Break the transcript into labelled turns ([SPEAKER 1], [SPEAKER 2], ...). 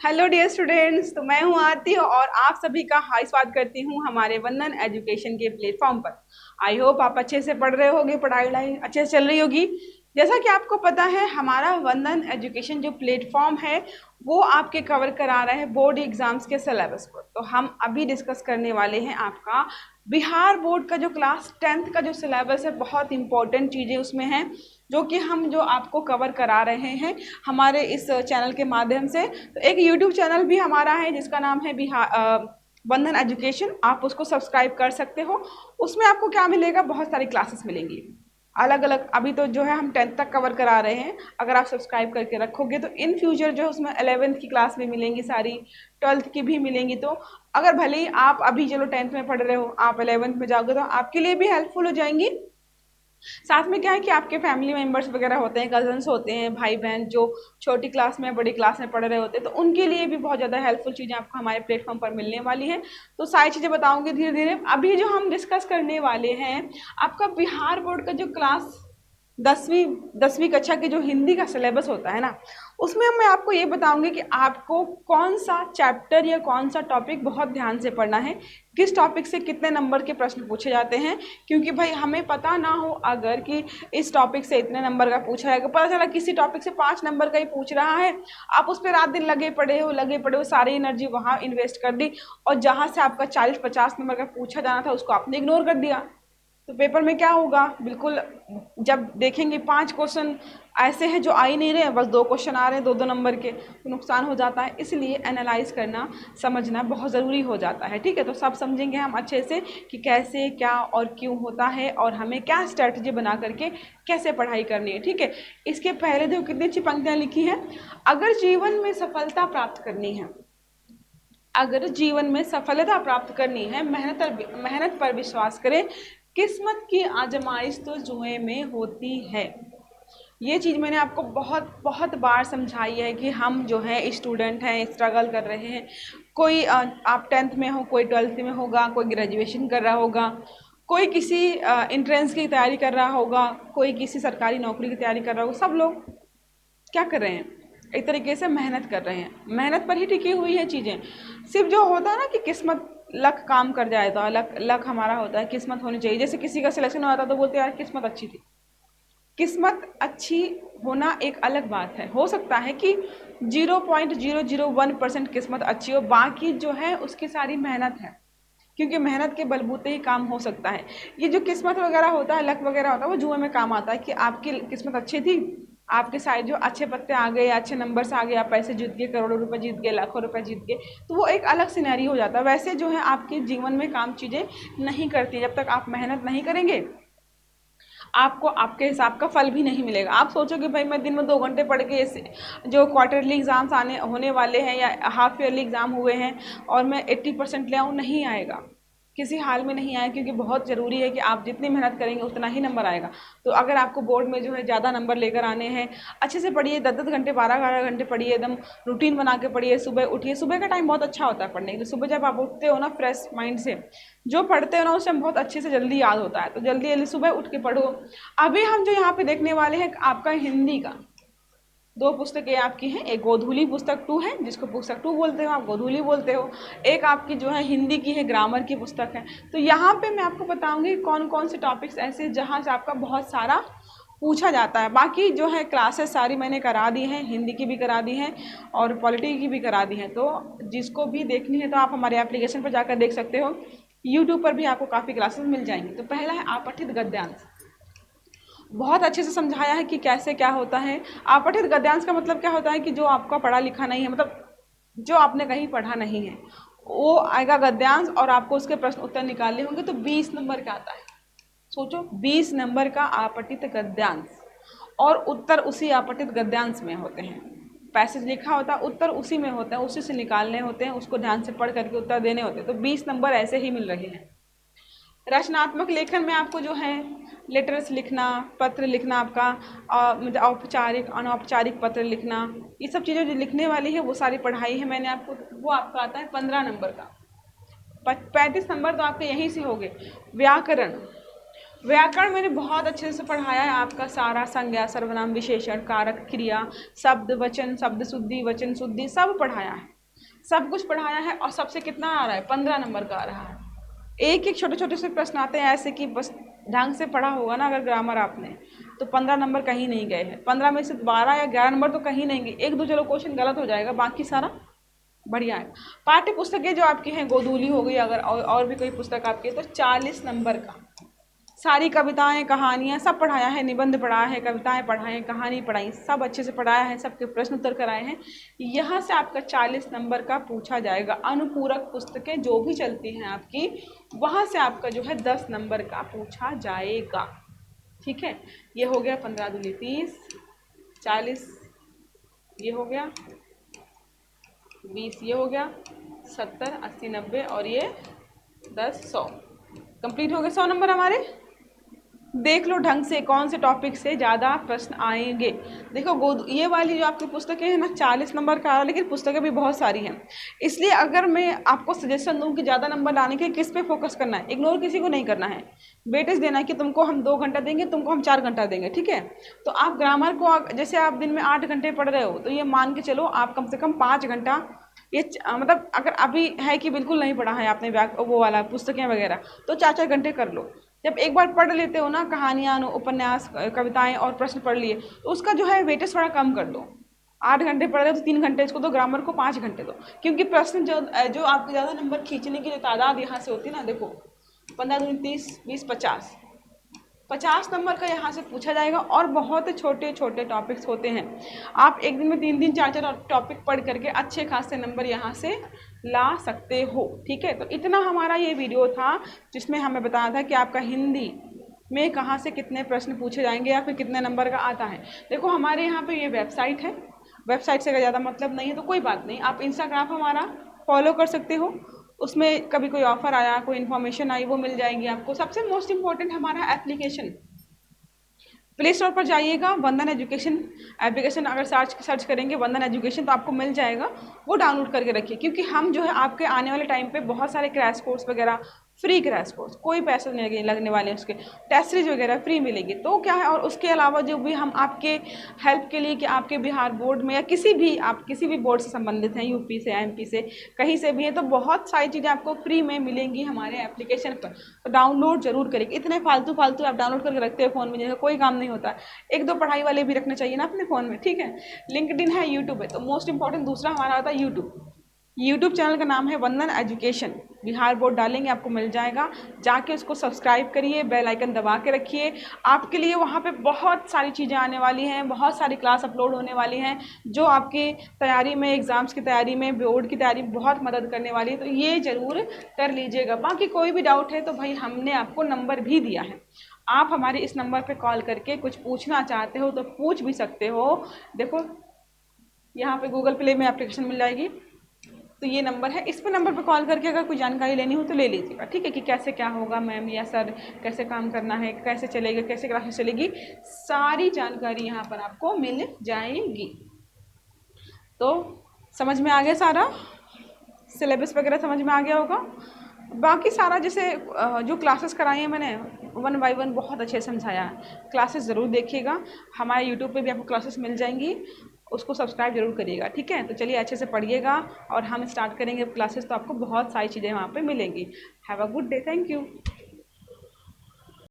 [SPEAKER 1] Hello dear students, तो मैं हूं आरती और आप सभी का हाई स्वागत करती हूं हमारे वंदन एजुकेशन के प्लेटफॉर्म पर। आई होप आप अच्छे से पढ़ रहे होगे, पढ़ाई वढ़ाई अच्छे से चल रही होगी। जैसा कि आपको पता है, हमारा वंदन एजुकेशन जो प्लेटफॉर्म है वो आपके कवर करा रहा है बोर्ड एग्जाम्स के सिलेबस को। तो हम अभी डिस्कस करने वाले हैं आपका बिहार बोर्ड का जो क्लास 10th का जो सिलेबस है। बहुत इंपॉर्टेंट चीज़ें उसमें हैं जो आपको कवर करा रहे हैं हमारे इस चैनल के माध्यम से। तो एक यूट्यूब चैनल भी हमारा है जिसका नाम है वंदन एजुकेशन। आप उसको सब्सक्राइब कर सकते हो। उसमें आपको क्या मिलेगा, बहुत सारी क्लासेस मिलेंगी अलग अलग। अभी तो जो है हम 10th तक कवर करा रहे हैं। अगर आप सब्सक्राइब करके रखोगे तो इन फ्यूचर जो है उसमें 11th की क्लास भी मिलेंगी, सारी 12th की भी मिलेंगी। तो अगर भले ही आप अभी चलो 10th में पढ़ रहे हो, आप 11th में जाओगे तो आपके लिए भी हेल्पफुल हो जाएंगी। साथ में क्या है कि आपके फैमिली मेंबर्स वगैरह होते हैं, कजन्स होते हैं, भाई बहन जो छोटी क्लास में बड़ी क्लास में पढ़ रहे होते हैं, तो उनके लिए भी बहुत ज़्यादा हेल्पफुल चीज़ें आपको हमारे प्लेटफॉर्म पर मिलने वाली है। तो सारी चीज़ें बताऊंगी धीरे धीरे। अभी जो हम डिस्कस करने वाले हैं आपका बिहार बोर्ड का जो क्लास 10वीं कक्षा की जो हिंदी का सिलेबस होता है ना, उसमें मैं आपको ये बताऊंगी कि आपको कौन सा चैप्टर या कौन सा टॉपिक बहुत ध्यान से पढ़ना है, किस टॉपिक से कितने नंबर के प्रश्न पूछे जाते हैं। क्योंकि भाई हमें पता ना हो अगर कि इस टॉपिक से इतने नंबर का पूछा जाएगा, पता चला किसी टॉपिक से 5 नंबर का ही पूछ रहा है, आप उस पर रात दिन लगे पड़े हो, सारी एनर्जी वहाँ इन्वेस्ट कर दी और जहाँ से आपका 40-50 नंबर का पूछा जाना था उसको आपने इग्नोर कर दिया। तो पेपर में क्या होगा, बिल्कुल जब देखेंगे 5 क्वेश्चन ऐसे हैं जो आ ही नहीं रहे, बस 2 क्वेश्चन आ रहे हैं 2-2 नंबर के, तो नुकसान हो जाता है। इसलिए एनालाइज करना, समझना बहुत ज़रूरी हो जाता है। ठीक है, तो सब समझेंगे हम अच्छे से कि कैसे क्या और क्यों होता है और हमें क्या स्ट्रैटेजी बना करके कैसे पढ़ाई करनी है। ठीक है, इसके पहले देखो कितनी अच्छी पंक्तियाँ लिखी हैं। अगर जीवन में सफलता प्राप्त करनी है, अगर जीवन में सफलता प्राप्त करनी है, मेहनत पर विश्वास करें, किस्मत की आजमाइश तो जुए में होती है। ये चीज़ मैंने आपको बहुत बहुत बार समझाई है कि हम जो है स्टूडेंट हैं, स्ट्रगल कर रहे हैं। कोई आप 10th में हो, कोई 12th में होगा, कोई ग्रेजुएशन कर रहा होगा, कोई किसी इंट्रेंस की तैयारी कर रहा होगा, कोई किसी सरकारी नौकरी की तैयारी कर रहा होगा। सब लोग क्या कर रहे हैं, एक तरीके से मेहनत कर रहे हैं। मेहनत पर ही टिकी हुई है चीज़ें। सिर्फ जो होता है ना कि किस्मत लक काम कर जाए, तो लक लक हमारा होता है, किस्मत होनी चाहिए। जैसे किसी का सिलेक्शन हो जाता तो बोलते यार किस्मत अच्छी थी। किस्मत अच्छी होना एक अलग बात है, हो सकता है कि 0.001% किस्मत अच्छी हो, बाकी जो है उसकी सारी मेहनत है। क्योंकि मेहनत के बलबूते ही काम हो सकता है। ये जो किस्मत वगैरह होता है, लक वगैरह होता है, वो जुए में काम आता है कि आपकी किस्मत अच्छी थी, आपके साइड जो अच्छे पत्ते आ गए, अच्छे नंबर्स आ गए, आप पैसे जीत गए, करोड़ों रुपए जीत गए, लाखों रुपए जीत गए, तो वो एक अलग सिनेरियो हो जाता है। वैसे जो है आपके जीवन में काम चीज़ें नहीं करती जब तक आप मेहनत नहीं करेंगे, आपको आपके हिसाब का फल भी नहीं मिलेगा। आप सोचोगे भाई मैं दिन में 2 घंटे पढ़ के जो क्वार्टरली एग्जाम्स आने होने वाले हैं या हाफ ईयरली एग्जाम हुए हैं और मैं 80% ले आऊँ, नहीं आएगा, किसी हाल में नहीं आया। क्योंकि बहुत ज़रूरी है कि आप जितनी मेहनत करेंगे उतना ही नंबर आएगा। तो अगर आपको बोर्ड में जो है ज़्यादा नंबर लेकर आने हैं, अच्छे से पढ़िए, 10-10 घंटे 12-12 घंटे पढ़िए, एकदम रूटीन बना के पढ़िए। सुबह उठिए, सुबह का टाइम बहुत अच्छा होता है पढ़ने के लिए। सुबह जब आप उठते हो ना फ्रेश माइंड से, जो पढ़ते हो ना उस टाइम बहुत अच्छे से जल्दी याद होता है। तो जल्दी जल्दी सुबह उठ के पढ़ो। अभी हम जो यहाँ पे देखने वाले हैं आपका हिंदी का 2 पुस्तकें आपकी हैं। एक गोधूली पुस्तक 2 है, जिसको पुस्तक 2 बोलते हो, आप गोधूली बोलते हो। एक आपकी जो है हिंदी की है, ग्रामर की पुस्तक है। तो यहाँ पे मैं आपको बताऊंगी कौन कौन से टॉपिक्स ऐसे जहाँ से आपका बहुत सारा पूछा जाता है। बाकी जो है क्लासेस सारी मैंने करा दी हैं, हिंदी की भी करा दी हैं और पॉलिटी की भी करा दी हैं। तो जिसको भी देखनी है तो आप हमारे एप्लीकेशन पर जाकर देख सकते हो। यूट्यूब पर भी आपको काफ़ी क्लासेस मिल जाएंगी। तो पहला है आपठित गद्यांश, बहुत अच्छे से समझाया है कि कैसे क्या होता है। आपठित गद्यांश का मतलब क्या होता है कि जो आपका पढ़ा लिखा नहीं है, मतलब जो आपने कहीं पढ़ा नहीं है, वो आएगा गद्यांश और आपको उसके प्रश्न उत्तर निकालने होंगे। तो 20 नंबर का आता है। सोचो 20 नंबर का आपठित गद्यांश, और उत्तर उसी आपठित गद्यांश में होते हैं। पैसेज लिखा होता है, उत्तर उसी में होता है, उसी से निकालने होते हैं, उसको ध्यान से पढ़ करके उत्तर देने होते हैं। तो 20 नंबर ऐसे ही मिल रहे हैं। रचनात्मक लेखन में आपको जो है लेटर्स लिखना, पत्र लिखना, आपका मतलब औपचारिक अनौपचारिक पत्र लिखना, ये सब चीज़ें जो लिखने वाली है वो सारी पढ़ाई है मैंने आपको। वो आपका आता है 15 नंबर का। 35 नंबर तो आपके यहीं से हो गए। व्याकरण, व्याकरण मैंने बहुत अच्छे से पढ़ाया है। आपका सारा संज्ञा, सर्वनाम, विशेषण, कारक, क्रिया, शब्द, वचन, शब्द शुद्धि, वचन शुद्धि सब पढ़ाया है। सब कुछ पढ़ाया है और सबसे कितना आ रहा है, 15 नंबर का आ रहा है। एक एक छोटे छोटे से प्रश्न आते हैं ऐसे कि बस ढंग से पढ़ा होगा ना अगर ग्रामर आपने, तो 15 नंबर कहीं नहीं गए हैं। 15 में से 12 या 11 नंबर तो कहीं नहीं गए, एक दो चलो क्वेश्चन गलत हो जाएगा, बाकी सारा बढ़िया है। पाठ्य पुस्तकें जो आपकी हैं, गोदूली हो गई, अगर और भी कोई पुस्तक आपकी है तो 40 नंबर का सारी कविताएं कहानियां सब पढ़ाया है, निबंध पढ़ाया है, कविताएं पढ़ाई, कहानी पढ़ाई, सब अच्छे से पढ़ाया है, सबके प्रश्न उत्तर कराए हैं। यहाँ से आपका 40 नंबर का पूछा जाएगा। अनुपूरक पुस्तकें जो भी चलती हैं आपकी, वहाँ से आपका जो है 10 नंबर का पूछा जाएगा। ठीक है, ये हो गया 15 दूनी 30, 40 ये हो गया, 20 ये हो गया, 70 80 90 और ये 10 100 कंप्लीट हो गए 100 नंबर हमारे। देख लो ढंग से कौन से टॉपिक से ज़्यादा प्रश्न आएंगे। देखो ये वाली जो आपकी पुस्तकें हैं ना 40 नंबर का आ रहा है, लेकिन पुस्तकें भी बहुत सारी हैं। इसलिए अगर मैं आपको सजेशन दूं कि ज़्यादा नंबर लाने के किस पे फोकस करना है, इग्नोर किसी को नहीं करना है, वेटेज देना है कि तुमको हम 2 घंटा देंगे, तुमको हम 4 घंटा देंगे। ठीक है, तो आप ग्रामर को जैसे आप दिन में 8 घंटे पढ़ रहे हो, तो ये मान के चलो आप कम से कम 5 घंटा ये मतलब अगर अभी है कि बिल्कुल नहीं पढ़ा है आपने वो वाला पुस्तकें वगैरह, तो 4-4 घंटे कर लो। जब एक बार पढ़ लेते हो ना कहानियाँ, उपन्यास, कविताएं और प्रश्न पढ़ लिए, तो उसका जो है वेटेज थोड़ा कम कर दो। 8 घंटे पढ़ रहे हो तो 3 घंटे इसको दो, ग्रामर को 5 घंटे दो, क्योंकि प्रश्न जो आपके ज़्यादा नंबर खींचने की जो तादाद यहाँ से होती है ना, देखो 15 दूनी 30 20 50 नंबर का यहाँ से पूछा जाएगा। और बहुत छोटे छोटे टॉपिक्स होते हैं, आप एक दिन में 3 4 टॉपिक पढ़ करके अच्छे खासे नंबर यहाँ से ला सकते हो। ठीक है, तो इतना हमारा ये वीडियो था जिसमें हमें बताया था कि आपका हिंदी में कहाँ से कितने प्रश्न पूछे जाएंगे या फिर कितने नंबर का आता है। देखो हमारे यहाँ पे ये वेबसाइट है, वेबसाइट से अगर ज़्यादा मतलब नहीं है तो कोई बात नहीं, आप इंस्टाग्राम हमारा फॉलो कर सकते हो, उसमें कभी कोई ऑफर आया, कोई इन्फॉर्मेशन आई, वो मिल जाएगी आपको। सबसे मोस्ट इम्पॉर्टेंट हमारा एप्लीकेशन, प्ले स्टोर पर जाइएगा, वंदन एजुकेशन एप्लीकेशन अगर सर्च करेंगे वंदन एजुकेशन तो आपको मिल जाएगा, वो डाउनलोड करके रखिए। क्योंकि हम जो है आपके आने वाले टाइम पे बहुत सारे क्रैश कोर्स वगैरह, फ्री क्रैश कोर्स, कोई पैसे नहीं लगने वाले, उसके टेस्ट सीरीज वगैरह फ्री मिलेगी। तो क्या है, और उसके अलावा जो भी हम आपके हेल्प के लिए कि आपके बिहार बोर्ड में या किसी भी आप किसी भी बोर्ड से संबंधित हैं, यूपी से एमपी से कहीं से भी हैं, तो बहुत सारी चीज़ें आपको फ्री में मिलेंगी हमारे एप्लीकेशन पर। तो डाउनलोड जरूर करेंगे। इतने फालतू आप डाउनलोड करके रखते हो फ़ोन में, जैसे कोई काम नहीं होता, 1-2 पढ़ाई वाले भी रखना चाहिए ना अपने फ़ोन में। ठीक है, लिंक्डइन है, यूट्यूब है, तो मोस्ट इंपॉर्टेंट दूसरा हमारा आता है यूट्यूब चैनल का नाम है वंदन एजुकेशन, बिहार बोर्ड डालेंगे आपको मिल जाएगा, जाके उसको सब्सक्राइब करिए, बेल आइकन दबा के रखिए। आपके लिए वहाँ पे बहुत सारी चीज़ें आने वाली हैं, बहुत सारी क्लास अपलोड होने वाली हैं जो आपकी तैयारी में, एग्ज़ाम्स की तैयारी में, बोर्ड की तैयारी में बहुत मदद करने वाली है। तो ये ज़रूर कर लीजिएगा। बाकी कोई भी डाउट है तो भाई हमने आपको नंबर भी दिया है, आप हमारे इस नंबर पे कॉल करके कुछ पूछना चाहते हो तो पूछ भी सकते हो। देखो यहाँ पे गूगल प्ले में एप्लीकेशन मिल जाएगी, तो ये नंबर है, इस पर नंबर पर कॉल करके अगर कोई जानकारी लेनी हो तो ले लीजिएगा। ठीक है, कि कैसे क्या होगा मैम या सर, कैसे काम करना है, कैसे चलेगा, कैसे क्लासेस चलेगी, सारी जानकारी यहाँ पर आपको मिल जाएगी। तो समझ में आ गया, सारा सिलेबस वगैरह समझ में आ गया होगा। बाकी सारा जैसे जो क्लासेस कराई हैं मैंने 1 by 1 बहुत अच्छे से समझाया है। क्लासेस ज़रूर देखिएगा, हमारे यूट्यूब पे भी आपको क्लासेस मिल जाएंगी, उसको सब्सक्राइब जरूर करिएगा। ठीक है, तो चलिए अच्छे से पढ़िएगा और हम स्टार्ट करेंगे क्लासेस, तो आपको बहुत सारी चीज़ें वहाँ पे मिलेंगी। Have a good day, thank you.